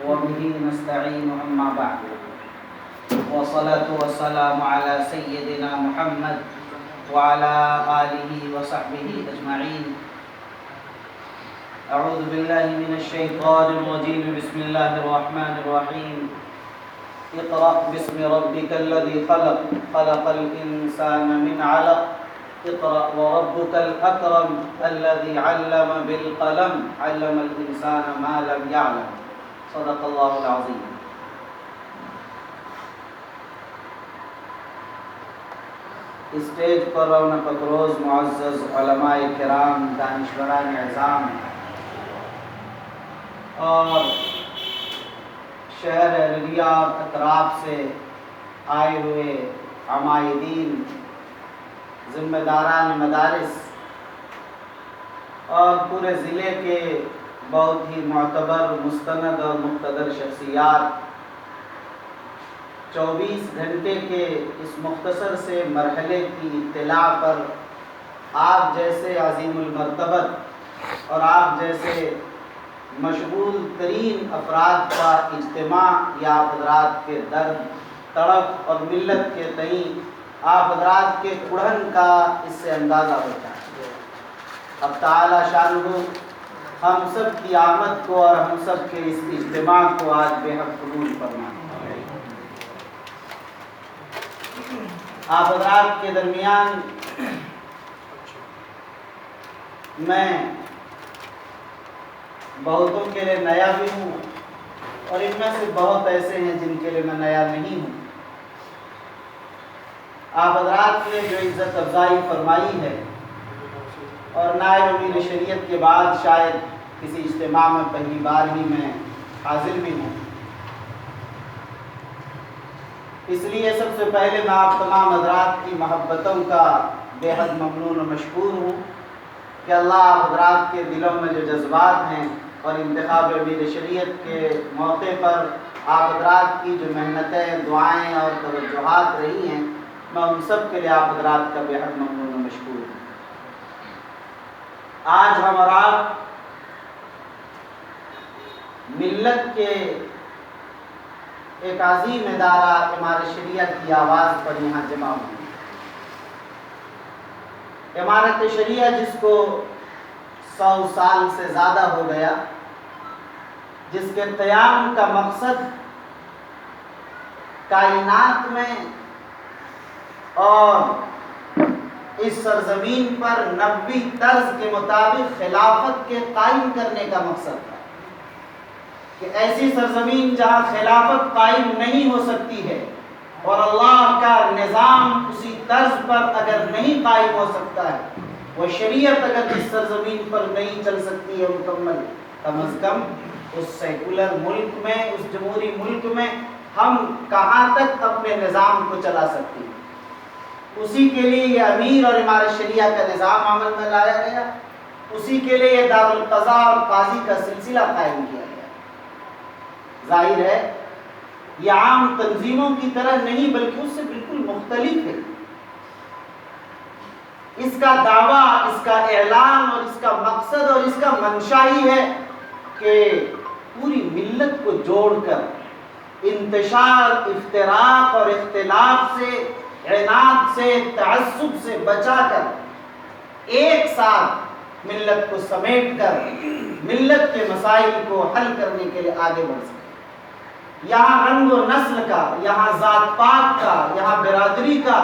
وبه نستعين أما بعد والصلاة والسلام على سيدنا محمد وعلى آله وصحبه أجمعين. أعوذ بالله من الشيطان الرجيم. بسم الله الرحمن الرحيم. اقرأ باسم ربك الذي خلق خلق الإنسان من علق اقرأ وربك الأكرم الذي علم بالقلم علم الإنسان ما لم يعلم. صدق اللہ العظیم. اسٹیج پر رونق افروز معزز علماء کرام، دانشوران اعظام اور شہر ارریہ اور اطراف سے آئے ہوئے عمائدین، ذمہ داران مدارس اور پورے ضلع کے بہت ہی معتبر، مستند اور مقتدر شخصیات، 24 گھنٹے کے اس مختصر سے مرحلے کی اطلاع پر آپ جیسے عظیم المرتبت اور آپ جیسے مشغول ترین افراد کا اجتماع یا آپ حضرات کے درد، تڑپ اور ملت کے تئیں آپ حضرات کے کڑھن کا اس سے اندازہ ہوتا ہے. اب تعالی شانہ ہم سب کی آمد کو اور ہم سب کے اس اجتماع کو آج بے حد قبول فرمائے. آپ حضرات کے درمیان میں بہتوں کے لیے نیا بھی ہوں اور ان میں سے بہت ایسے ہیں جن کے لیے میں نیا نہیں ہوں. آپ حضرات نے جو عزت افزائی فرمائی ہے اور نائب امیر شریعت کے بعد شاید کسی اجتماع میں پہلی بار ہی میں حاضر بھی ہوں، اس لیے سب سے پہلے میں آپ تمام حضرات کی محبتوں کا بے حد ممنون و مشکور ہوں کہ اللہ آپ حضرات کے دلوں میں جو جذبات ہیں اور انتخاب امیر شریعت کے موقع پر آپ حضرات کی جو محنتیں، دعائیں اور توجہات رہی ہیں، میں ان سب کے لیے آپ حضرات کا بے حد ممنون و مشکور ہوں. آج ہم اور آپ ملت کے ایک عظیم ادارہ امارت شریعت کی آواز پر یہاں جمع ہوئے. امارت شریعت جس کو 100 سال سے زیادہ ہو گیا، جس کے قیام کا مقصد کائنات میں اور اس سرزمین پر نبوی طرز کے مطابق خلافت کے قائم کرنے کا مقصد تھا کہ ایسی سرزمین جہاں خلافت قائم نہیں ہو سکتی ہے اور اللہ کا نظام اسی طرز پر اگر نہیں قائم ہو سکتا ہے، وہ شریعت اگر اس سرزمین پر نہیں چل سکتی ہے مکمل، کم از کم اس سیکولر ملک میں، اس جمہوری ملک میں ہم کہاں تک اپنے نظام کو چلا سکتے ہیں. اسی کے لیے یہ امیر اور امارت شریعہ کا نظام عمل میں لایا گیا، اسی کے لیے یہ دارالقضاء اور قاضی کا سلسلہ قائم کیا گیا. ظاہر ہے یہ عام تنظیموں کی طرح نہیں بلکہ اس سے بالکل مختلف ہے. اس کا دعویٰ، اس کا اعلان اور اس کا مقصد اور اس کا منشا ہی ہے کہ پوری ملت کو جوڑ کر انتشار، افتراق اور اختلاف سے، عناد سے، تعصب سے بچا کر ایک ساتھ ملت کو سمیٹ کر ملت کے مسائل کو حل کرنے کے لیے آگے بڑھ سکے. یہاں رنگ و نسل کا، یہاں ذات پات کا، یہاں برادری کا،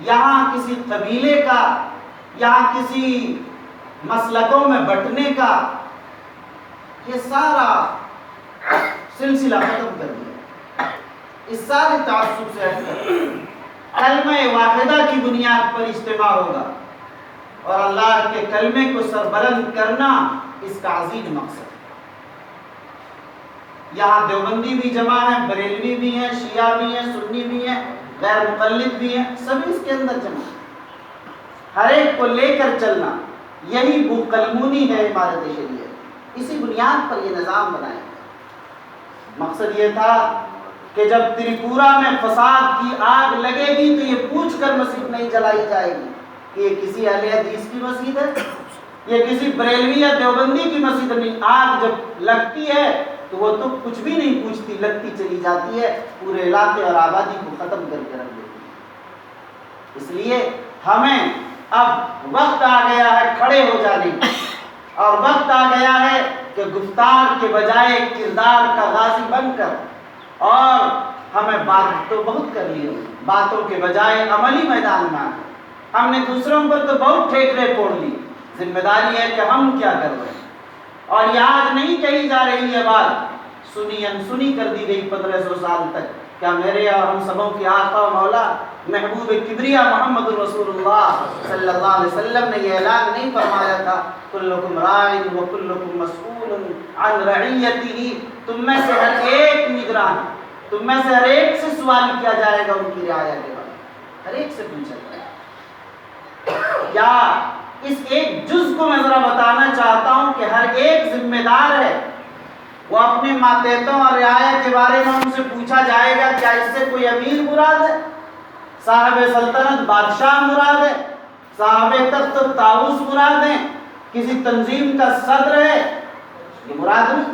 یہاں کسی قبیلے کا، یہاں کسی مسلکوں میں بٹنے کا، یہ سارا سلسلہ ختم کر دیا. اس سارے تعصب سے ہٹ کر کلمہ واحدہ کی بنیاد پر اجتماع ہوگا اور اللہ کے کلمے کو سربلند کرنا اس کا عظیم مقصد ہے. یہاں دیوبندی بھی جمع ہیں، بریلوی بھی ہیں، شیعہ بھی ہیں، سنی بھی ہیں، غیر مقلد بھی ہیں، سبھی اس کے اندر جمع ہیں. ہر ایک کو لے کر چلنا، یہی وہ قلمونی ہے امارت شریعت. اسی بنیاد پر یہ نظام بنایا. مقصد یہ تھا کہ جب تریپورہ میں فساد کی آگ لگے گی تو یہ پوچھ کر مسجد نہیں جلائی جائے گی کہ یہ کسی اہل حدیث کی مسجد ہے، یہ کسی بریلوی یا دیوبندی کی مسجد نہیں. آگ جب لگتی ہے تو وہ تو کچھ بھی نہیں پوچھتی، لگتی چلی جاتی ہے، پورے علاقے اور آبادی کو ختم کر کے رکھ دیتی ہے۔ اس لیے ہمیں اب وقت آ گیا ہے کھڑے ہو جانے کا، اور وقت آ گیا ہے کہ گفتار کے بجائے کردار کا غازی بن کر، اور ہمیں بات تو بہت کر لی، باتوں کے بجائے عملی میدان میں آئے۔ ہم نے دوسروں پر تو بہت ٹھیکرے پھوڑ لی، ذمہ داری ہے کہ ہم کیا کر رہے ہیں۔ اور یہ آج نہیں کہی جا رہی ہے بات، سنی انسنی کر دی گئی 1500 سال تک۔ کیا میرے اور ہم سبوں کے آقا و مولا محبوب کبریا محمد رسول اللہ صلی اللہ علیہ وسلم نے یہ اعلان نہیں فرمایا تھا کلکم راع و کلکم مسئول عن رعیتہ، تم میں سے ہر ایک نگران، تم میں سے ہر ایک سے سوال کیا جائے گا ان کی رعایا کے بارے میں، ہر ایک سے پوچھا جائے گا۔ یا اس ایک جز کو میں ذرا بتانا چاہتا ہوں کہ ہر ایک ذمہ دار ہے، وہ اپنے ماتحتوں اور رعایا کے بارے میں ان سے پوچھا جائے گا کیا اس سے کوئی امیر مراد ہے، صاحب سلطنت بادشاہ مراد ہے، صاحب تخت طاؤس مراد ہے، کسی تنظیم کا صدر ہے، یہ مراد نہیں۔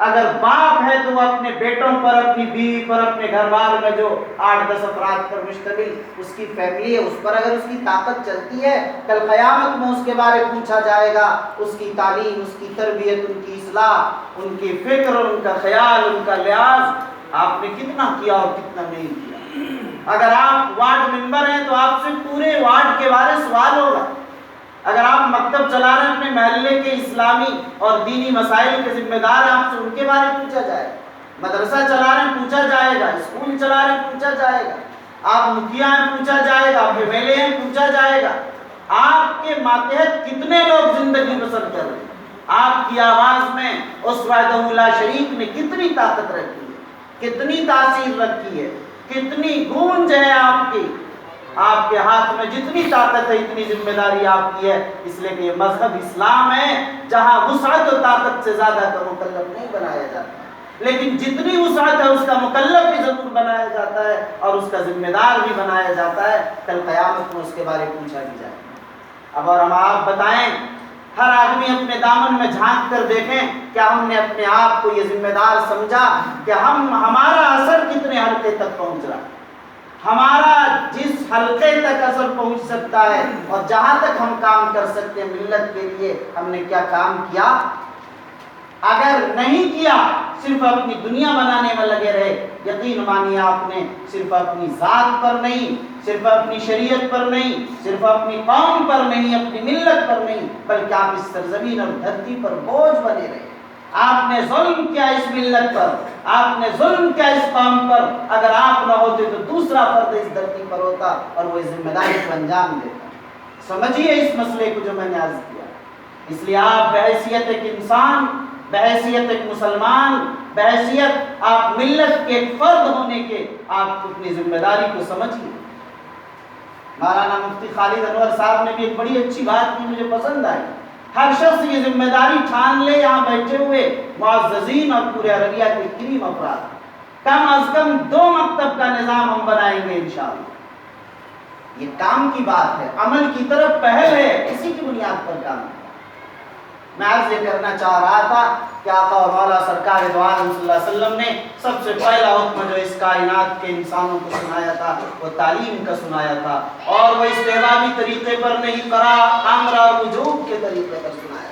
اگر باپ ہے تو وہ اپنے بیٹوں پر، اپنی بیوی پر، اپنے گھر بار میں جو 8-10 افراد پر مشتمل اس کی فیملی ہے، اس پر اگر اس کی طاقت چلتی ہے، کل قیامت میں اس کے بارے پوچھا جائے گا، اس کی تعلیم، اس کی تربیت، ان کی اصلاح، ان کی فکر، ان کا خیال، ان کا لحاظ آپ نے کتنا کیا اور کتنا نہیں کیا۔ اگر آپ وارڈ ممبر ہیں تو آپ سے پورے وارڈ کے بارے سوال ہوگا۔ اگر آپ مکتب چلا رہے ہیں، اپنے محلے کے اسلامی اور دینی مسائل کے ذمہ دار ہیں، آپ سے ان کے بارے پوچھا جائے گا۔ مدرسہ چلا رہے ہیں پوچھا جائے گا، اسکول چلا رہے ہیں پوچھا جائے گا، آپ مکھیا ہیں پوچھا جائے گا، آپ ایم ایل اے ہیں پوچھا جائے گا۔ آپ کے ماتحت کتنے لوگ زندگی بسر کر رہے ہیں، آپ کی آواز میں اس وحدہ لا شریک نے کتنی طاقت رکھی ہے، کتنی تاثیر رکھی ہے، کتنی گونج ہے آپ کی۔ آپ کے ہاتھ میں جتنی طاقت ہے اتنی ذمہ داری آپ کی ہے، اس لیے کہ یہ مذہب اسلام ہے جہاں وسعت و طاقت سے زیادہ کا مکلف نہیں بنایا جاتا، لیکن جتنی وسعت ہے اس کا مکلف بھی ضرور بنایا جاتا ہے اور اس کا ذمہ دار بھی بنایا جاتا ہے۔ کل قیامت میں اس کے بارے پوچھا بھی جائے گا۔ اب اور ہم آپ بتائیں، ہر آدمی اپنے دامن میں جھانک کر دیکھیں، کیا ہم نے اپنے آپ کو یہ ذمہ دار سمجھا کہ ہمارا اثر کتنے حلقے تک پہنچ رہا ہے، ہمارا جس حلقے تک اثر پہنچ سکتا ہے اور جہاں تک ہم کام کر سکتے ہیں ملت کے لیے ہم نے کیا کام کیا؟ اگر نہیں کیا، صرف اپنی دنیا بنانے میں لگے رہے، یقین مانیے آپ نے صرف اپنی ذات پر نہیں، صرف اپنی شریعت پر نہیں، صرف اپنی قوم پر نہیں، اپنی ملت پر نہیں، بلکہ آپ اس سرزمین اور دھرتی پر بوجھ بنے رہے۔ آپ نے ظلم کیا اس ملت پر، آپ نے ظلم کیا اس قوم پر، اگر آپ نہ ہوتے تو دوسرا فرد اس دھرتی پر ہوتا اور وہ اس ذمہ داری کو انجام دیتا۔ سمجھیے اس مسئلے کو جو میں نے عرض کیا۔ اس لیے آپ بحیثیت ایک انسان، بحیثیت ایک مسلمان، بحیثیت آپ ملت کے ایک فرد ہونے کے، آپ اپنی ذمہ داری کو سمجھیے۔ مولانا مفتی خالد انور صاحب نے بھی ایک بڑی اچھی بات کی، مجھے پسند آئی۔ ہر شخص یہ ذمہ داری ٹھان لے، یہاں بیٹھے ہوئے معززین اور پورے عربیہ کے کریم افراد، کم از کم 2 مکتب کا نظام ہم بنائیں گے انشاءاللہ۔ یہ کام کی بات ہے، عمل کی طرف پہل ہے، اسی کی بنیاد پر کام ہے۔ میں عرض یہ کرنا چاہ رہا تھا کہ آقا و مولا سرکار دو عالم صلی اللہ علیہ وسلم نے سب سے پہلا حکم جو اس کائنات کے انسانوں کو سنایا تھا وہ تعلیم کا سنایا تھا، اور وہ استحبابی طریقے پر نہیں، امر اور وجوب کے طریقے پر سنایا،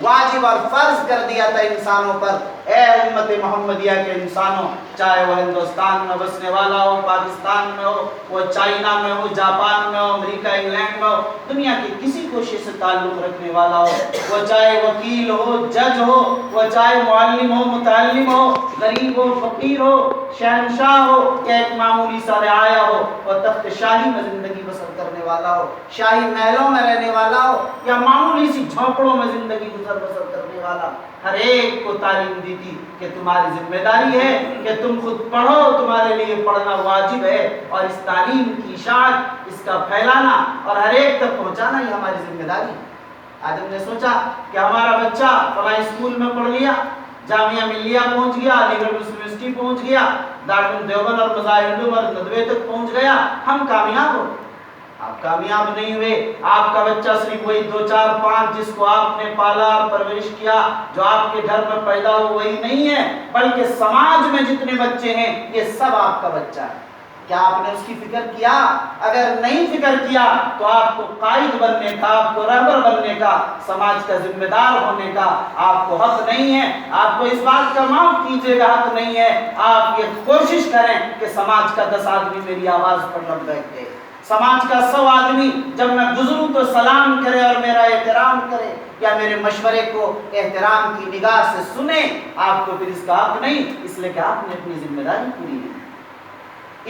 واجب اور فرض کر دیا تھا انسانوں پر۔ اے امت محمدیہ کے انسانوں، چاہے وہ ہندوستان میں بسنے والا ہو، پاکستان میں ہو، وہ چائنا میں ہو، جاپان میں ہو، امریکہ انگلینڈ میں ہو، دنیا کی کسی کوشش سے تعلق رکھنے والا ہو، وہ چاہے وکیل ہو، جج ہو، وہ چاہے معلم ہو، متعلم ہو، غریب ہو، فقیر ہو، شہنشاہ ہو یا ایک معمولی سا رعایا ہو، وہ تخت شاہی میں زندگی بسر کرنے والا ہو، شاہی محلوں میں رہنے والا ہو یا معمولی سی جھونپڑوں میں زندگی بسر کرنے والا، ہر ایک کو تعلیم دی تھی کہ تمہاری ذمہ داری ہے کہ تم خود پڑھو، تمہارے لیے پڑھنا واجب ہے، اور اس تعلیم کی اشاعت، اس کا پھیلانا اور ہر ایک تک پہنچانا ہی ہماری ذمہ داری ہے۔ آج ہم نے سوچا کہ ہمارا بچہ فلاں اسکول میں پڑھ لیا، جامعہ ملیہ پہنچ گیا، علی گڑھ مسلم یونیورسٹی پہنچ گیا، دارالعلوم دیوبند اور مظاہر علوم اور ندوے تک پہنچ گیا، ہم کامیاب ہو۔ آپ کامیاب نہیں ہوئے. آپ کا بچہ صرف وہی 2 4 5 جس کو آپ نے پالا اور پرورش کیا, جو آپ کے گھر میں پیدا ہو وہی نہیں ہے, بلکہ سماج میں جتنے بچے ہیں یہ سب آپ کا بچہ ہے. کیا آپ نے اس کی فکر کیا؟ اگر نہیں فکر کیا تو آپ کو قائد بننے کا, آپ کو رہبر بننے کا, سماج کا ذمہ دار ہونے کا آپ کو حق نہیں ہے. آپ کو اس بات کا معاف کیجیے گا حق نہیں ہے. آپ یہ کوشش کریں کہ سماج کا 10 آدمی میری آواز پر لبیک کہے, سماج کا 100 آدمی جب میں گزروں تو سلام کرے اور میرا احترام کرے یا میرے مشورے کو احترام کی نگاہ سے سنے. آپ کو پھر اس کا حق نہیں, اس لیے کہ آپ نے اپنی ذمہ داری پوری نہیں.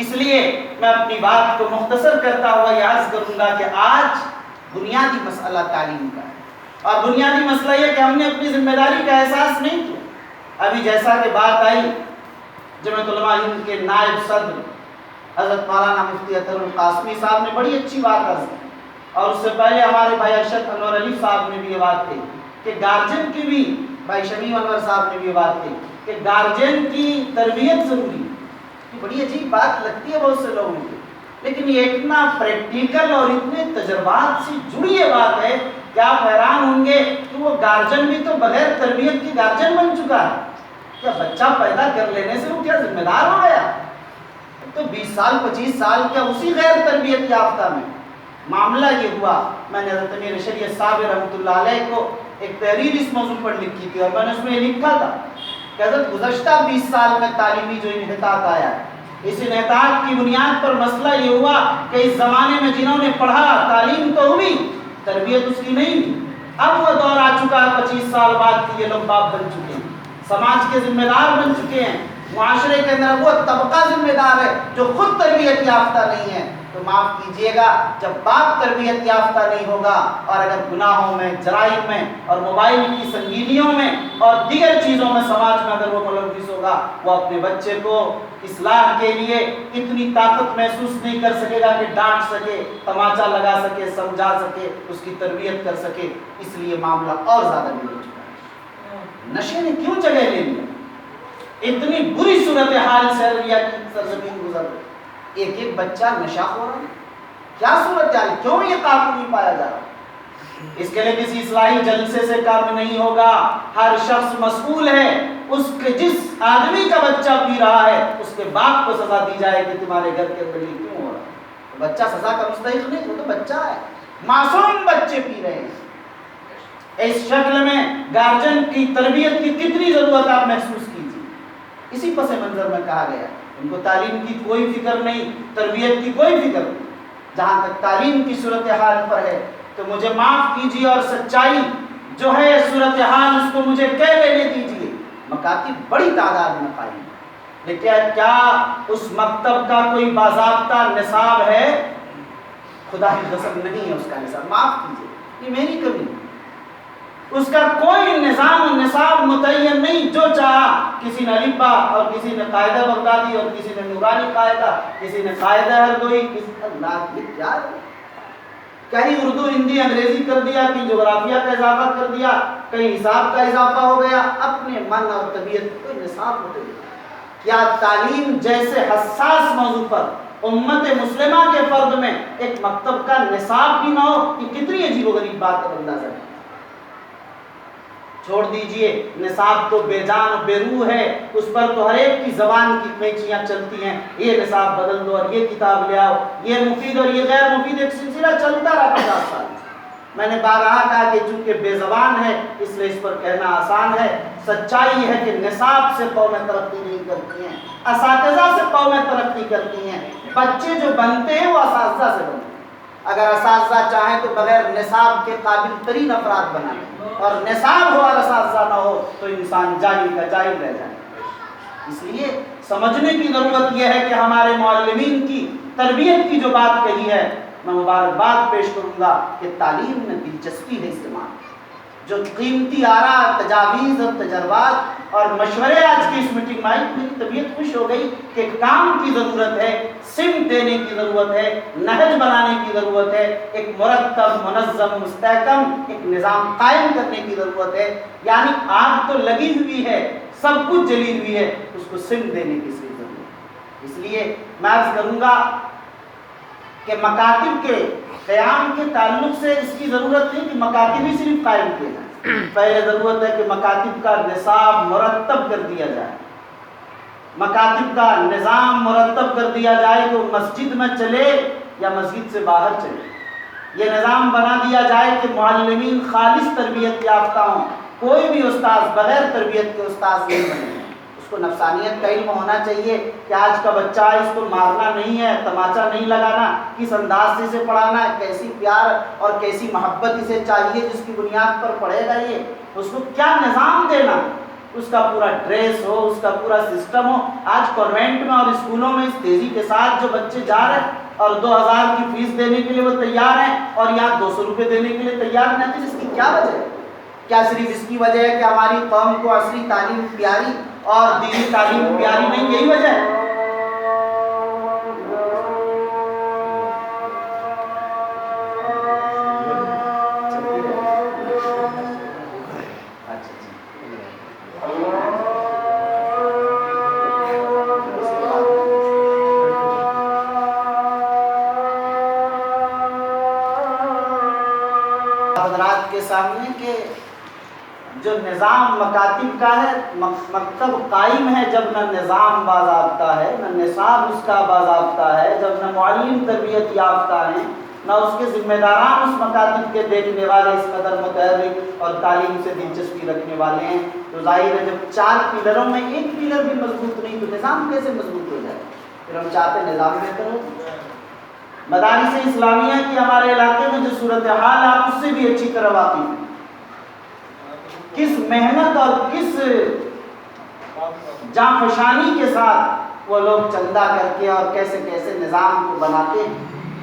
اس لیے میں اپنی بات کو مختصر کرتا ہوا یہ عرض کروں گا کہ آج بنیادی مسئلہ تعلیم کا ہے, اور بنیادی مسئلہ یہ کہ ہم نے اپنی ذمہ داری کا احساس نہیں کیا. ابھی جیسا کہ بات آئی جمعیت علماء ہند کے نائب صدر حضرت مولانا مفتی اطہر القاسمی صاحب نے بڑی اچھی بات عرض کی, اور اس سے پہلے ہمارے بھائی ارشد انور علی صاحب نے بھی یہ بات کہی کہ گارجن کی بھی, بھائی شمیم انور صاحب نے بھی یہ بات کہی کہ گارجن کی تربیت ضروری ہے. یہ بڑی عجیب بات لگتی ہے بہت سے لوگوں کو, لیکن یہ اتنا پریکٹیکل اور اتنے تجربات سے جڑی یہ بات ہے کہ آپ حیران ہوں گے کہ وہ گارجن بھی تو بغیر تربیت کی گارجن بن چکا ہے. کیا بچہ پیدا کر لینے سے وہ کیا ذمہ دار ہو گیا؟ تو 20 سال 25 سال کیا اسی غیر تربیت یافتہ میں معاملہ یہ ہوا. میں نے حضرت امیر شریعت صاحب رحمۃ اللہ علیہ کو ایک تحریر اس موضوع پر لکھی تھی, اور میں نے اس میں یہ لکھا تھا کہ حضرت گزشتہ 20 سال میں تعلیمی جو انحطاط آیا ہے, اس انحطاط کی بنیاد پر مسئلہ یہ ہوا کہ اس زمانے میں جنہوں نے پڑھا تعلیم تو ہوئی, تربیت اس کی نہیں ہوئی. اب وہ دور آ چکا ہے 25 سال بعد کہ یہ لوگ باپ بن چکے ہیں, سماج کے ذمہ دار بن چکے ہیں, معاشرے کے اندر وہ طبقہ ذمہ دار ہے جو خود تربیت یافتہ نہیں ہے. تو معاف کیجیے گا, جب باپ تربیت یافتہ نہیں ہوگا اور اگر گناہوں میں, جرائم میں اور موبائل کی سنگینیوں میں اور دیگر چیزوں میں سماج میں اگر وہ ملوث ہوگا, وہ اپنے بچے کو اصلاح کے لیے اتنی طاقت محسوس نہیں کر سکے گا کہ ڈانٹ سکے, تماچا لگا سکے, سمجھا سکے, اس کی تربیت کر سکے. اس لیے معاملہ اور زیادہ بگڑ چکا ہے. نشے نے کیوں جگہ لے لی؟ اتنی بری صورتحال سے اربیہ کی سرزمین گزر رہی, ایک ایک بچہ نشہ خور ہے. کیا صورتحال, کیوں یہ قابو نہیں پایا جا رہا؟ اس کے لیے کسی اصلاحی جلسے سے کام نہیں ہوگا. ہر شخص مسئول ہے. اس کے جس آدمی کا بچہ پی رہا ہے اس کے باپ کو سزا دی جائے کہ تمہارے گھر کے اندر یہ کیوں ہو رہا ہے. بچہ سزا کا مستحق نہیں, وہ تو بچہ ہے. معصوم بچے پی رہے ہیں. اس شکل میں گارجن کی تربیت کی کتنی ضرورت آپ محسوس کیجیے. اسی پس منظر میں کہا گیا ان کو تعلیم کی کوئی فکر نہیں, تربیت کی کوئی فکر نہیں. جہاں تک تعلیم کی صورتحال پر ہے تو مجھے معاف کیجیے اور سچائی جو ہے صورتحال اس کو مجھے کہہ لینے دیجیے. مکاتب بڑی تعداد میں قائم ہے, لیکن کیا اس مکتب کا کوئی باضابطہ نصاب ہے؟ خدا کی قسم نہیں ہے اس کا نصاب. معاف کیجیے, یہ میری کمی. اس کا کوئی نظام و نصاب متعین نہیں. جو چاہا, کسی نے الف با اور کسی نے قاعدہ بغدادی اور کسی نے نورانی قاعدہ, کسی نے قاعدہ ہردوئی, اللہ کی کیا ہے. کہیں اردو ہندی انگریزی کر دیا, کہیں جغرافیہ کا اضافہ کر دیا, کہیں حساب کا اضافہ ہو گیا. اپنے من اور طبیعت کوئی نصاب ہوتے. کیا تعلیم جیسے حساس موضوع پر امت مسلمہ کے فرد میں ایک مکتب کا نصاب بھی نہ ہو؟ یہ کتنی عجیب و غریب بات کا اندازہ ہے. چھوڑ دیجئے, نصاب تو بے جان و بے روح ہے, اس پر تو ہر ایک کی زبان کی پیچیاں چلتی ہیں. یہ نصاب بدل دو اور یہ کتاب لے آؤ, یہ مفید اور یہ غیر مفید, ایک سلسلہ چلتا رہا 50 سال. میں نے بارہا کہا کہ چونکہ بے زبان ہے اس لیے اس پر کہنا آسان ہے. سچائی ہے کہ نصاب سے قومیں ترقی نہیں کرتی ہیں, اساتذہ سے قومیں ترقی کرتی ہیں. بچے جو بنتے ہیں وہ اساتذہ سے بنتے ہیں. اگر اساتذہ چاہیں تو بغیر نصاب کے قابل ترین افراد بنائیں, اور نصاب ہو اور اساتذہ نہ ہو تو انسان جاہل کا جاہل رہ جائے. اس لیے سمجھنے کی ضرورت یہ ہے کہ ہمارے معلمین کی تربیت کی جو بات کہی ہے, میں مبارکباد پیش کروں گا کہ تعلیم میں دلچسپی ہے استعمال. جو قیمتی آراء, تجاویز اور تجربات اور مشورے آج کی اس میٹنگ میں آئی, میری طبیعت خوش ہو گئی کہ کام کی ضرورت ہے, سمت دینے کی ضرورت ہے, نہج بنانے کی ضرورت ہے, ایک مرتب منظم مستحکم ایک نظام قائم کرنے کی ضرورت ہے. یعنی آگ تو لگی ہوئی ہے, سب کچھ جلی ہوئی ہے, اس کو سمت دینے کی ضرورت ہے. اس لیے میں عرض کروں گا کہ مکاتب کے قیام کے تعلق سے اس کی ضرورت نہیں کہ مکاتب ہی صرف قائم کیے جائیں، پہلے ضرورت ہے کہ مکاتب کا نصاب مرتب کر دیا جائے، مکاتب کا نظام مرتب کر دیا جائے کہ مسجد میں چلے یا مسجد سے باہر چلے، یہ نظام بنا دیا جائے کہ معلمین خالص تربیت یافتہ ہوں، کوئی بھی استاذ بغیر تربیت کے استاذ نہیں بنے، اس کو نفسانیت کا علم ہونا چاہیے کہ آج کا بچہ اس کو مارنا نہیں ہے، تماچا نہیں لگانا، کس انداز سے اسے پڑھانا ہے، کیسی پیار اور کیسی محبت اسے چاہیے جس کی بنیاد پر پڑھے گا، یہ اس کو کیا نظام دینا، اس کا پورا ڈریس ہو، اس کا پورا سسٹم ہو۔ آج کانوینٹ میں اور اسکولوں میں اس تیزی کے ساتھ جو بچے جا رہے ہیں اور 2000 کی فیس دینے کے لیے وہ تیار ہیں اور یہاں 200 روپے دینے کے لیے تیار نہیں تھے، اس کی کیا وجہ ہے؟ کیا صرف اس کی وجہ ہے کہ ہماری قوم کو عصری تعلیم پیاری اور دینی تعلیم پیاری نہیں، یہی وجہ ہے؟ حضرات کے سامنے کہ جو نظام مکاتب کا ہے، مکتب قائم ہے جب نہ نظام باضابطہ ہے، نہ نصاب اس کا باضابطہ ہے، جب نہ معلم تربیت یافتہ ہیں، نہ اس کے ذمہ داران اس مکاتب کے دیکھنے والے اس قدر متحرک اور تعلیم سے دلچسپی رکھنے والے ہیں، تو ظاہر ہے جب 4 پیلروں میں ایک پیلر بھی مضبوط نہیں تو نظام کیسے مضبوط ہو جائے؟ پھر ہم چاہتے ہیں نظام بہتر ہو۔ مدارس اسلامیہ کی ہمارے علاقے میں جو صورتحال آپ اس سے بھی اچھی طرح واقف ہیں، کس محنت اور کس جانفشانی کے ساتھ وہ لوگ چندہ کر کے اور کیسے کیسے نظام کو بناتے ہیں،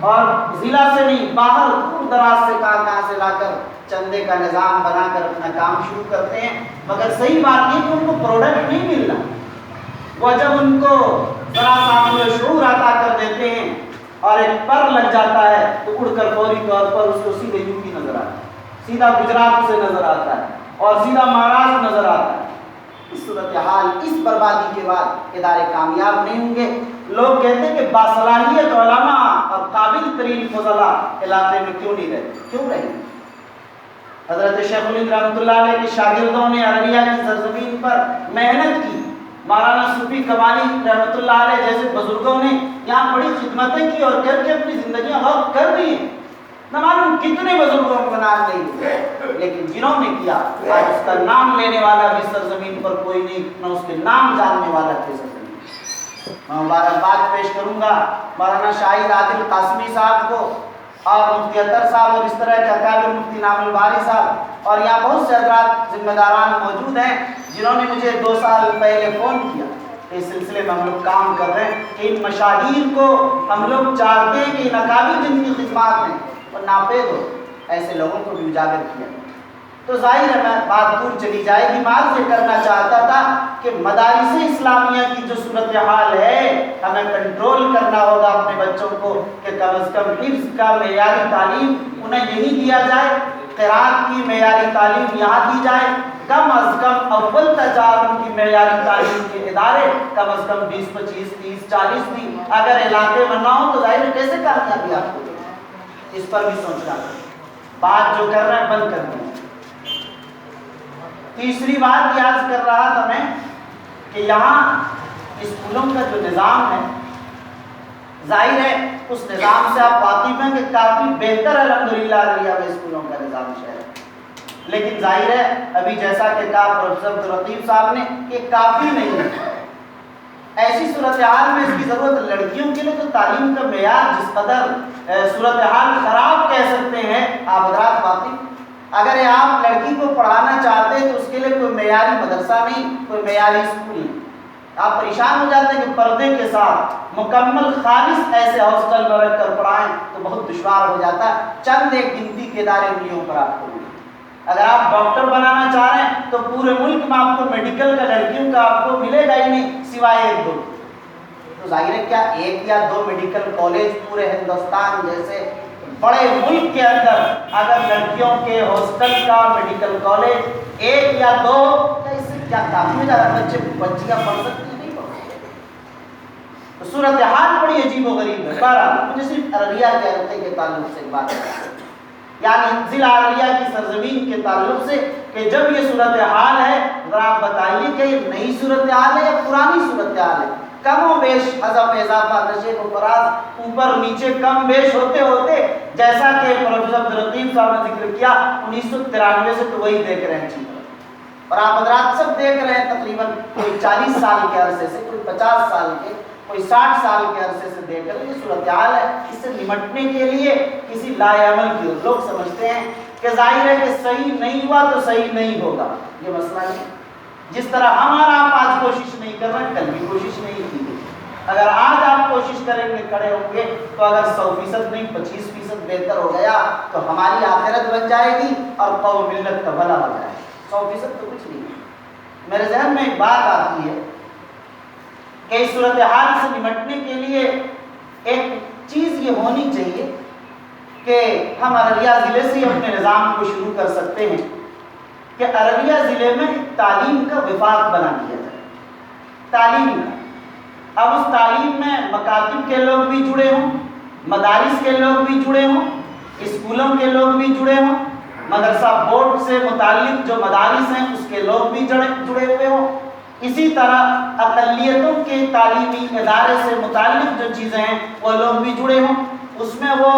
اور ضلع سے نہیں باہر دور دراز سے کہاں سے لا کر چندے کا نظام بنا کر اپنا کام شروع کرتے ہیں، مگر صحیح بات یہ کہ ان کو پروڈکٹ نہیں مل رہا۔ وہ جب ان کو ذرا سا شعور عطا کر دیتے ہیں اور ایک پر لگ جاتا ہے تو اڑ کر فوری طور پر اس کو سیدھے یو پی نظر آتا ہے، سیدھا گجرات سے نظر آتا ہے اور سیدھا مہاراشٹر نظر آتا ہے۔ اس صورتحال، اس بربادی کے بعد ادارے کامیاب نہیں ہوں گے۔ لوگ کہتے ہیں کہ باصلاحیت علماء اور قابل ترین فضلاء علاقے میں کیوں نہیں رہتے، کیوں رہے؟ حضرت شیخ الہند رحمۃ اللہ علیہ کے شاگردوں نے عربیہ کی سرزمین پر محنت کی، مولانا صوفی کمالی رحمۃ اللہ علیہ جیسے بزرگوں نے یہاں بڑی خدمتیں کی اور کر کے اپنی زندگیاں وقف کر دی ہیں، نہ معلوم کتنے بزرگوں کا نام نہیں ہوئے، لیکن جنہوں نے کیا آج اس کا نام لینے والا بھی سرزمین پر کوئی نہیں، نہ اس کے نام جاننے والا تھے سرزمین۔ میں مبارکباد پیش کروں گا مولانا شاہد عادل قاسمی صاحب کو اور مفتی اطہر صاحب اور اس طرح کے اکابر مفتی نام الباری صاحب، اور یہاں بہت سے حضرات ذمہ داران موجود ہیں جنہوں نے مجھے 2 سال پہلے فون کیا کہ اس سلسلے میں ہم لوگ کام کر رہے ہیں کہ ان مشاہیر کو ہم لوگ چاہتے ہیں کہ ان اکابر جن کی خدمات ہیں اور ناپید ہو، ایسے لوگوں کو بھی اجاگر کیا۔ تو ظاہر ہے میں بات دور چلی جائے گی، بات سے کرنا چاہتا تھا کہ مدارس اسلامیہ کی جو صورتحال ہے ہمیں کنٹرول کرنا ہوگا اپنے بچوں کو کہ کم از کم حفظ کا معیاری تعلیم انہیں یہی دیا جائے، قرات کی معیاری تعلیم یہاں دی جائے، کم از کم اول تا 4 کی معیاری تعلیم کے ادارے کم از کم 20 25 30 40 بھی اگر علاقے میں نہ ہو تو ظاہر ہے کیسے کامیابی آپ کو؟ اس پر بھی سوچنا ہے، بات جو کر رہے ہیں بند کرنی ہے۔ تیسری بات یاد کر رہا تھا میں کہ یہاں اسکولوں کا جو نظام ہے، ظاہر ہے اس نظام سے آپ واقف ہیں کہ کافی بہتر الحمدللہ عربیہ میں اسکولوں کا نظام شہر ہے، لیکن ظاہر ہے ابھی جیسا کہ کہا پروفیسر عبدالرقیب صاحب نے کہ کافی نہیں ہے۔ ایسی صورتحال میں اس کی ضرورت لڑکیوں کے لیے تو تعلیم کا معیار جس قدر صورتحال خراب کہہ سکتے ہیں آپ حضرات واقف، اگر آپ لڑکی کو پڑھانا چاہتے ہیں تو اس کے لیے کوئی معیاری مدرسہ نہیں، کوئی معیاری اسکول نہیں، آپ پریشان ہو جاتے ہیں کہ پردے کے ساتھ مکمل خالص ایسے ہاسٹل میں رکھ کر پڑھائیں تو بہت دشوار ہو جاتا ہے، چند ایک گنتی کے ادارے انگلیوں پر آپ کو۔ اگر آپ ڈاکٹر بنانا چاہ رہے ہیں تو پورے ملک میں آپ کو میڈیکل کا لڑکیوں کا آپ کو ملے گا ہی نہیں سوائے 1 2، تو ظاہر ہے کیا 1 یا 2 میڈیکل کالج پورے ہندوستان جیسے بڑے ملک کے اندر اگر لڑکیوں کے ہاسٹل کا میڈیکل کالج 1 یا 2، اس سے کیا کافی ہو جاتا ہے؟ بچیاں پڑھ سکتی ہیں نہیں پڑھ سکتی؟ تو صورتحال بڑی عجیب و غریب ہے. بہرحال مجھے صرف ارریہ کے علاقے کے تعلق سے بات کریں، یعنی ضلع ارریہ کی سرزمین کے تعلق سے کہ جب یہ صورتحال ہے، ذرا آپ بتائیے کہ یہ نئی صورتحال ہے یا پرانی صورتحال ہے؟ کم و بیش حذف اضافہ نشیب و فراز اوپر نیچے کم بیش ہوتے ہوتے، جیسا کہ پروفیسر عبداللطیف صاحب نے ذکر کیا 1993 سے تو وہی دیکھ رہے ہیں چیز، اور آپ حضرات سب دیکھ رہے ہیں تقریباً کوئی 40 سال کے عرصے سے، کوئی 50 سال کے، کوئی 60 سال کے عرصے سے دیکھ رہے ہیں. یہ صورتحال ہے. اس سے نمٹنے کے لیے کسی لائے عمل کی لوگ سمجھتے ہیں کہ ظاہر ہے کہ صحیح نہیں ہوا تو صحیح نہیں ہوگا. یہ مسئلہ نہیں. جس طرح ہمارا آپ آج کوشش نہیں کر رہے، کل بھی کوشش نہیں کی گئی. اگر آج آپ کوشش کریں گے، کھڑے ہوں گے، تو اگر 100% نہیں 25% بہتر ہو گیا تو ہماری آخرت بن جائے گی اور قوم ملت کا بھلا ہو جائے گا. 100% تو کچھ نہیں. میرے ذہن میں ایک بات آتی ہے کہ اس صورتحال سے نمٹنے کے لیے ایک چیز یہ ہونی چاہیے کہ ہم ارریہ ضلع سے اپنے نظام کو شروع کر سکتے ہیں کہ ارریہ ضلع میں تعلیم کا وفاق بنا دیا جائے. تعلیم کا اب اس تعلیم میں مکاتب کے لوگ بھی جڑے ہوں، مدارس کے لوگ بھی جڑے ہوں، اسکولوں کے لوگ بھی جڑے ہوں، مدرسہ بورڈ سے متعلق جو مدارس ہیں اس کے لوگ بھی جڑے ہوئے ہوں. اسی طرح اقلیتوں کے تعلیمی ادارے سے متعلق جو چیزیں ہیں وہ لوگ بھی جڑے ہوں. اس میں وہ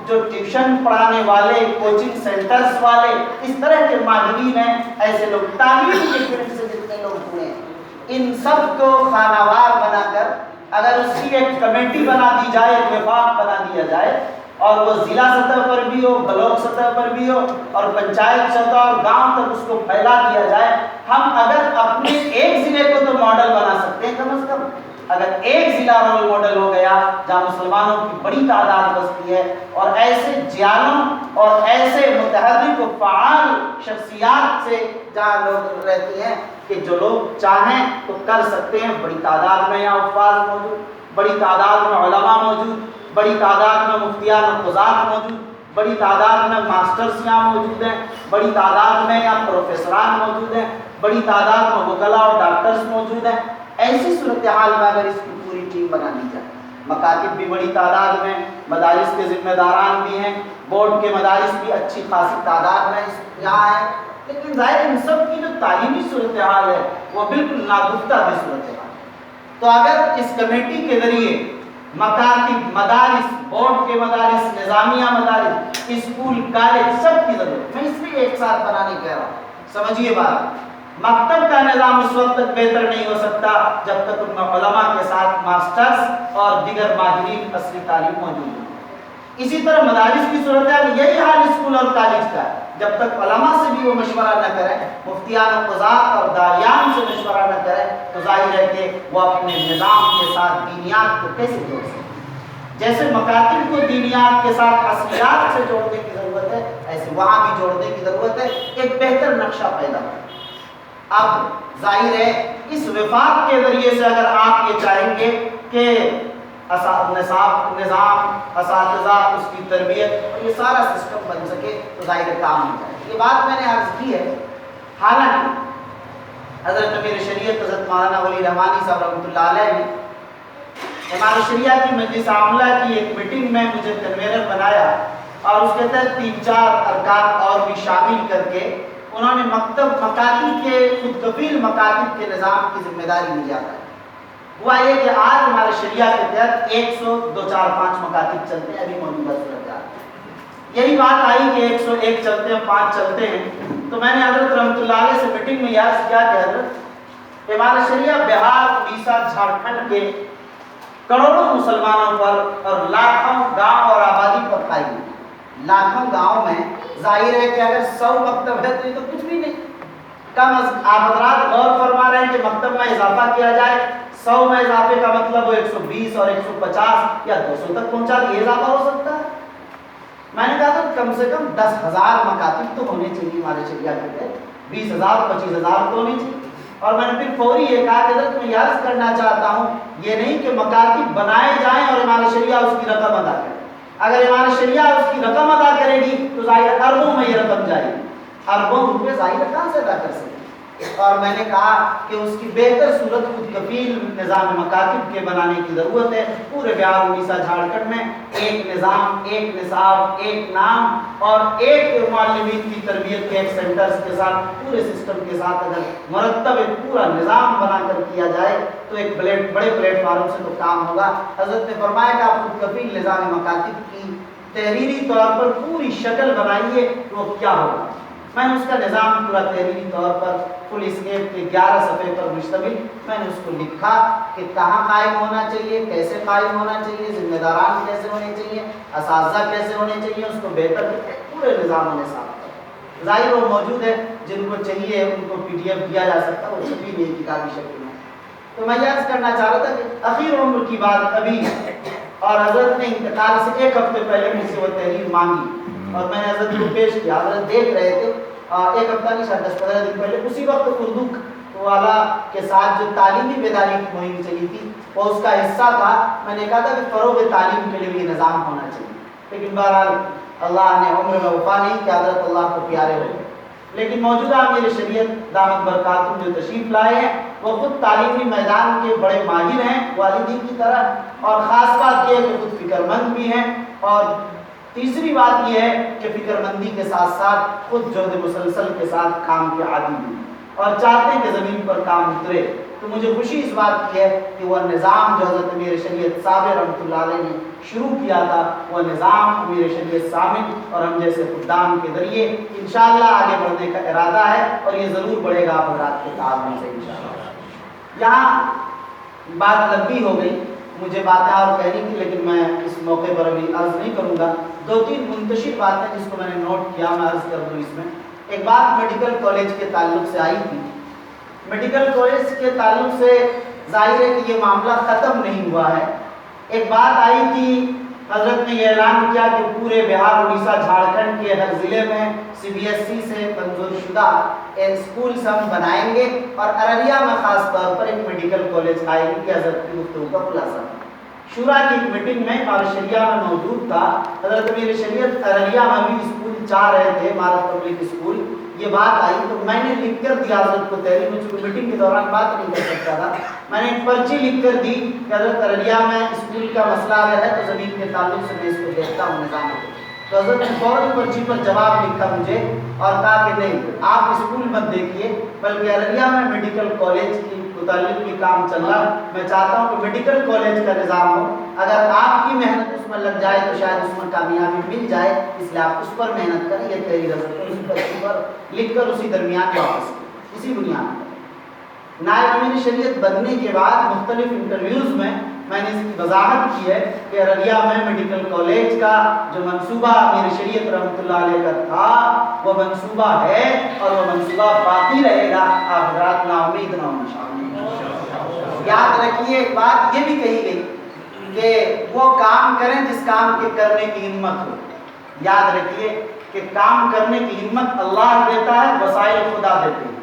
جو ٹیوشن پڑھانے والے، کوچنگ سینٹرز والے، اس طرح کے ماہرین ہیں، ایسے لوگ تعلیم کے فیلڈ سے جتنے لوگ جڑے ہیں، ان سب کو خانہ وار بنا کر اگر اس کی ایک کمیٹی بنا دی جائے، ایک وفاق بنا دیا جائے، اور وہ ضلع سطح پر بھی ہو، بلاک سطح پر بھی ہو، اور پنچایت سطح اور گاؤں تک اس کو پھیلا دیا جائے. ہم اگر اپنے ایک ضلع کو تو ماڈل بنا سکتے ہیں کم از کم. اگر ایک ضلع رول ماڈل ہو گیا جہاں مسلمانوں کی بڑی تعداد بستی ہے، اور ایسے جیالوں اور ایسے متحرک و فعال شخصیات سے جہاں لوگ رہتے ہیں کہ جو لوگ چاہیں تو کر سکتے ہیں. بڑی تعداد میں یہاں حفاظ موجود، بڑی تعداد میں علماء موجود، بڑی تعداد میں مفتیان و قضات موجود، بڑی تعداد میں ماسٹرز یہاں موجود ہیں، بڑی تعداد میں یہاں پروفیسران موجود ہیں، بڑی تعداد میں وکلاء اور ڈاکٹرز موجود ہیں. ایسی صورتحال میں اگر اس کی پوری ٹیم بنا لی جائے، مکاتب بھی بڑی تعداد میں، مدارس کے ذمہ داران بھی ہیں، بورڈ کے مدارس بھی اچھی خاصی تعداد میں یہاں ہیں، لیکن ظاہر ان سب کی جو تعلیمی صورتحال ہے وہ بالکل ناگفتہ بھی صورتحال ہے. تو اگر اس کمیٹی کے ذریعے مکاتب، مدارس، بورڈ کے مدارس، نظامیہ مدارس، اسکول، کالج، سب کی ضرورت، میں اس لیے ایک ساتھ بنانے کہہ رہا ہوں. سمجھیے بات، مکتب کا نظام اس وقت تک بہتر نہیں ہو سکتا جب تک ان میں علماء کے ساتھ ماسٹرز اور دیگر ماہرین اصلی تعلیم موجود ہیں. اسی طرح مدارس کی صورت ہے، یہی حال اسکول اور کالج کا ہے. جب تک علماء سے بھی وہ مشورہ نہ کریں، مفتیان و قضات اور داعیان سے مشورہ نہ کریں، تو ظاہر ہے کہ وہ اپنے نظام کے ساتھ دینیات کو کیسے جوڑ سکتے ہیں. جیسے مکاتب کو دینیات کے ساتھ اصلیات سے جوڑنے کی ضرورت ہے، ایسے وہاں بھی جوڑنے کی ضرورت ہے. ایک بہتر نقشہ پیدا ہو. اب ظاہر ہے اس وفاق کے ذریعے سے اگر آپ یہ چاہیں گے کہ نظام، اساتذہ، اس کی تربیت اور یہ سارا سسٹم بن سکے تو ظاہر کام ہو جائے. یہ بات میں نے عرض کی ہے. حالانکہ حضرت امیر شریعت حضرت مولانا ولی رحمانی صاحب رحمۃ اللہ علیہ نے امام شریعہ کی مجلس عاملہ کی ایک میٹنگ میں مجھے کنوینر بنایا، اور اس کے تحت 3-4 ارکان اور بھی شامل کر کے انہوں نے مکاتب کے خود کفیل مکاتب کے نظام کی ذمہ داری مجھے عطا کی. ہوا یہ کہ آج ہمارے شریعہ کے تحت 100-2-4-5 مکاتب چلتے ہیں. ابھی موجودہ صورتحال یہی بات آئی کہ 101 چلتے ہیں، 5 چلتے ہیں. تو میں نے حضرت رحمۃ اللہ علیہ سے میٹنگ میں یاد کیا کہ حضرت ہمارے شریعہ بہار، اڑیسہ، جھارکھنڈ کے کروڑوں مسلمانوں پر اور لاکھوں گاؤں اور آبادی پر قائم ہے. لاکھوں گاؤں میں ظاہر ہے کہ اگر 100 مکتب ہے تو یہ تو کچھ بھی نہیں. کم از آپ حضرات غور فرما رہے ہیں کہ مکتب میں اضافہ کیا جائے، 100 میں اضافے کا مطلب وہ 120 اور 150 یا 200 تک پہنچا دے، یہ اضافہ ہو سکتا ہے. میں نے کہا تھا کم سے کم 10,000 مکاتب تو ہونے چاہیے ہمارے شریعہ کے تحت، 20,000 25,000 تو ہونے چاہیے. اور میں نے پھر فوری یہ کہا کہ حضرت میں یاد کرنا چاہتا ہوں یہ نہیں کہ مکاتب بنائے جائیں اور ہمارے شریعہ اس کی رقم ادا کرے. اگر ہمارے شریعہ اس کی رقم ادا کرے گی تو ظاہر اربوں میں یہ رقم جائے گی. اربوں روپے ظاہر کہاں سے ادا کر سکتے. اور میں نے کہا کہ اس کی بہتر صورت خود کفیل نظام مکاتب کے بنانے کی ضرورت ہے۔ پورے بہار اڑیسہ جھارکھنڈ میں ایک نظام، ایک نصاب، ایک نام اور ایک معلمین کی تربیت کے ایک سینٹرز کے ساتھ، پورے سسٹم کے ساتھ اگر مرتب ایک پورا نظام بنا کر کیا جائے تو ایک بڑے پلیٹ فارم سے تو کام ہوگا۔ حضرت نے فرمایا کہ آپ خود کفیل نظام مکاتب کی تحریری طور پر پوری شکل بنائیے تو وہ کیا ہوگا۔ میں نے اس کا نظام پورا تحریری طور پر فل اسکیپ کے 11 صفحے پر مشتمل میں نے اس کو لکھا کہ کہاں قائم ہونا چاہیے، کیسے قائم ہونا چاہیے، ذمہ داران کیسے ہونے چاہیے، اساتذہ کیسے ہونے چاہیے، اس کو بہتر پورے نظام نے صاف۔ ظاہر وہ موجود ہے، جن کو چاہیے ان کو PDF دیا جا سکتا ہے، وہ چھپی نہیں کتابی شکل میں۔ تو میں یہ کہنا چاہ رہا تھا کہ اخیر عمر کی بات ابھی ہے اور حضرت نے انتقال سے 1 ہفتے پہلے مجھ سے وہ تحریر مانگی اور میں نے حضرت کو پیش کیا۔ حضرت دیکھ رہے تھے 1 ہفتہ نہیں، شاید 10-15 دن پہلے، اسی وقت اردو والا کے ساتھ جو تعلیمی بیداری کی مہم چلی تھی وہ اس کا حصہ تھا۔ میں نے کہا تھا کہ فروغ تعلیم کے لیے بھی نظام ہونا چاہیے، لیکن بہرحال اللہ نے عمر میں وفا نہیں کہ حضرت اللہ کو پیارے ہو گئے۔ لیکن موجودہ امیر شریعت دامت برکاتہم جو تشریف لائے ہیں وہ خود تعلیمی میدان کے بڑے ماہر ہیں والدین کی طرح، اور خاص بات یہ ہے کہ خود فکر مند بھی ہیں، اور تیسری بات یہ ہے کہ فکر مندی کے ساتھ ساتھ خود جہد مسلسل کے ساتھ کام کے عادی بھی اور چاہتے ہیں کہ زمین پر کام اترے۔ تو مجھے خوشی اس بات کی ہے کہ وہ نظام جو حضرت امیر شریعت صاحب رحمۃ اللہ علیہ نے شروع کیا تھا، وہ نظام امیر شریعت صاحب اور ہم جیسے خدام کے ذریعے انشاءاللہ آگے بڑھنے کا ارادہ ہے، اور یہ ضرور بڑھے گا آپ حضرات کے تعاون سے انشاءاللہ۔ یہاں بات لمبی ہو گئی، مجھے باتیں اور کہنی تھی لیکن میں اس موقع پر ابھی عرض نہیں کروں گا۔ 2-3 منتشر باتیں جس کو میں نے نوٹ کیا میں عرض کر دوں اس میں۔ ایک بات میڈیکل کالج کے تعلق سے آئی تھی۔ میڈیکل کالج کے تعلق سے ظاہر ہے کہ یہ معاملہ ختم نہیں ہوا ہے۔ ایک بات آئی تھی، حضرت نے یہ اعلان کیا کہ پورے بہار اڑیسہ جھارکھنڈ کے ہر ضلع میں CBSE سے منظور شدہ اسکولز ہم بنائیں گے، اور ارریہ میں خاص طور پر ایک میڈیکل کالج آئے گی کہ حضرت کی گفتگو کا خلاصہ۔ شورا کی ایک میٹنگ میں شریعہ میں موجود تھا، حضرت امیر شریعت ارریہ میں بھی اسکول چاہ رہے تھے، عمارت پبلک اسکول۔ یہ بات آئی تو میں نے لکھ کر دیا حضرت کو تحریر میں، چونکہ میٹنگ کے دوران بات نہیں کر سکتا تھا، میں نے ایک پرچی لکھ کر دی کہ حضرت ارریہ میں اسکول کا مسئلہ اگر ہے تو زمین کے تعلق سے میں اس کو دیکھتا ہوں نظام کو۔ تو حضرت نے فوراً پرچی پر جواب لکھا مجھے اور کہا کہ نہیں، آپ اسکول مت دیکھیے بلکہ ارریہ میں میڈیکل کالج کی متعلق بھی کام چل رہا، میں چاہتا ہوں کہ میڈیکل کالج کا نظام ہو، اگر آپ کی محنت اس میں لگ جائے تو شاید اس میں کامیابی مل جائے، اس لیے آپ اس پر محنت کریں۔ یہ تحریر حضرت نے اسی پرچی پر لکھ کر اسی درمیان واپس کی، اسی بنیاد پر۔ نائب امیر شریعت بننے کے بعد مختلف انٹرویوز میں نے اس کی وضاحت کی ہے کہ ارریہ میں میڈیکل کالج کا جو منصوبہ امیر شریعت رحمۃ اللہ علیہ کا تھا وہ منصوبہ ہے اور وہ منصوبہ باقی رہے گا۔ آپ حضرات نا امید نہ ہونا۔ یاد رکھیے ایک بات یہ بھی کہی گئی کہ وہ کام کریں جس کام کے کرنے کی ہمت ہو۔ یاد رکھیے کہ کام کرنے کی ہمت اللہ دیتا ہے، وسائل خدا دیتے ہیں۔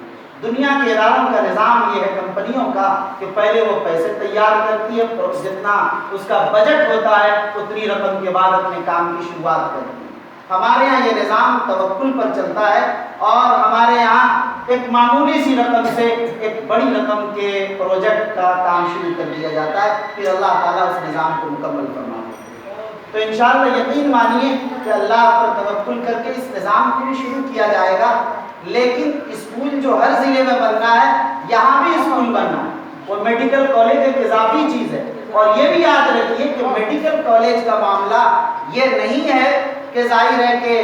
دنیا کے اداروں کا نظام یہ ہے کمپنیوں کا کہ پہلے وہ پیسے تیار کرتی ہے، جتنا اس کا بجٹ ہوتا ہے اتنی رقم کے بعد اپنے کام کی شروعات کرتی ہے۔ ہمارے ہاں یہ نظام توکل پر چلتا ہے، اور ہمارے یہاں ایک معمولی سی رقم سے ایک بڑی رقم کے پروجیکٹ کا کام شروع کر دیا جاتا ہے، پھر اللہ تعالیٰ اس نظام کو مکمل فرماتے ہیں۔ تو انشاءاللہ یقین مانیے کہ اللہ پر توکل کر کے اس نظام کو بھی شروع کیا جائے گا، لیکن اسکول جو ہر ضلع میں بننا ہے یہاں بھی اسکول بننا ہے۔ وہ میڈیکل کالج ایک اضافی چیز ہے، اور یہ بھی یاد رکھیے کہ میڈیکل کالج کا معاملہ یہ نہیں ہے کہ ظاہر ہے کہ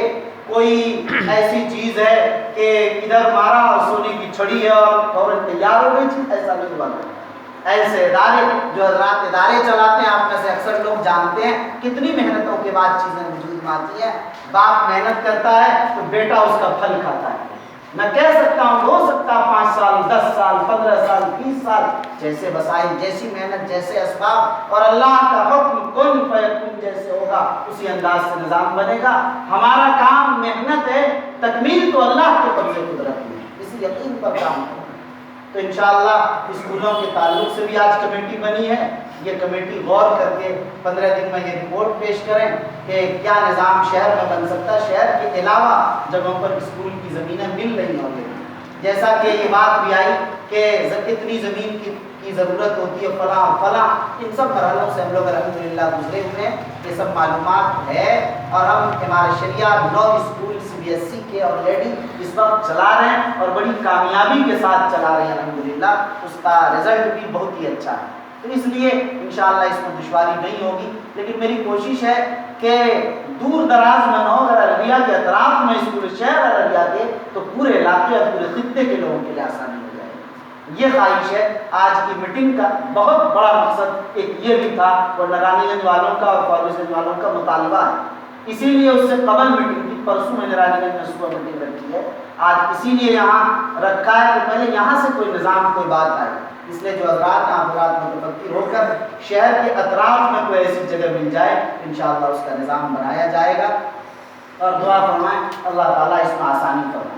کوئی ایسی چیز ہے کہ ادھر مارا اور سونے کی چھڑی ہے اور فوراً تیار ہو گئی چیز، ایسا نہیں بنتا۔ ایسے ادارے جو حضرات ادارے چلاتے ہیں، آپ میں سے اکثر لوگ جانتے ہیں کتنی محنتوں کے بعد چیزیں وجود میں آتی ہیں۔ باپ محنت کرتا ہے تو بیٹا اس کا پھل کھاتا ہے۔ میں کہہ سکتا ہوں ہو سکتا 5 سال 10 سال 15 سال 20 سال، جیسے وسائل جیسی محنت جیسے اسباب اور اللہ کا حکم کن فیکون جیسے ہوگا اسی انداز سے نظام بنے گا۔ ہمارا کام محنت ہے، تکمیل تو اللہ کے قبضے قدرت میں ہے، اسی یقین پر کام کریں۔ تو انشاءاللہ اسکولوں کے تعلق سے بھی آج کمیٹی بنی ہے، یہ کمیٹی غور کر کے 15 دن میں یہ رپورٹ پیش کریں کہ کیا نظام شہر میں بن سکتا ہے۔ شہر کے علاوہ جگہوں پر اسکول کی زمینیں مل رہی ہوں گی، جیسا کہ یہ بات بھی آئی کہ اتنی زمین کی ضرورت ہوتی ہے فلاں فلاں، ان سب مرحلوں سے ہم لوگ الحمدللہ گزرے ہوئے ہیں، یہ سب معلومات ہے، اور ہم ہمارے شریعہ 9 اسکول CBSE کے آلریڈی اس وقت چلا رہے ہیں اور بڑی کامیابی کے ساتھ چلا رہے ہیں الحمدللہ، اس کا رزلٹ بھی بہت ہی اچھا ہے، تو اس لیے انشاءاللہ اس میں دشواری نہیں ہوگی، لیکن میری کوشش ہے کہ دور دراز میں نہ ہو، اگر ارریہ کے اطراف میں اسکول شہر ارریہ کے تو پورے علاقے اور پورے خطے کے لوگوں کے لیے آسانی ہو جائے گی، یہ خواہش ہے۔ آج کی میٹنگ کا بہت بڑا مقصد ایک یہ بھی تھا، اور رانی گنج والوں کا اور فاروق گنج والوں کا مطالبہ ہے، اسی لیے اس سے قبل میٹنگ تھی، پرسوں میں نے رانی گنج میں صبح میٹنگ رکھی ہے، آج اسی لیے یہاں رکھا ہے کہ پہلے یہاں سے کوئی نظام کوئی بات آئے، اس لیے جو حضرات حضرات متفکر ہو کر شہر کے اطراف میں کوئی ایسی جگہ مل جائے انشاءاللہ اس کا نظام بنایا جائے گا، اور دعا فرمائیں اللہ تعالیٰ اس میں آسانی فرمائے۔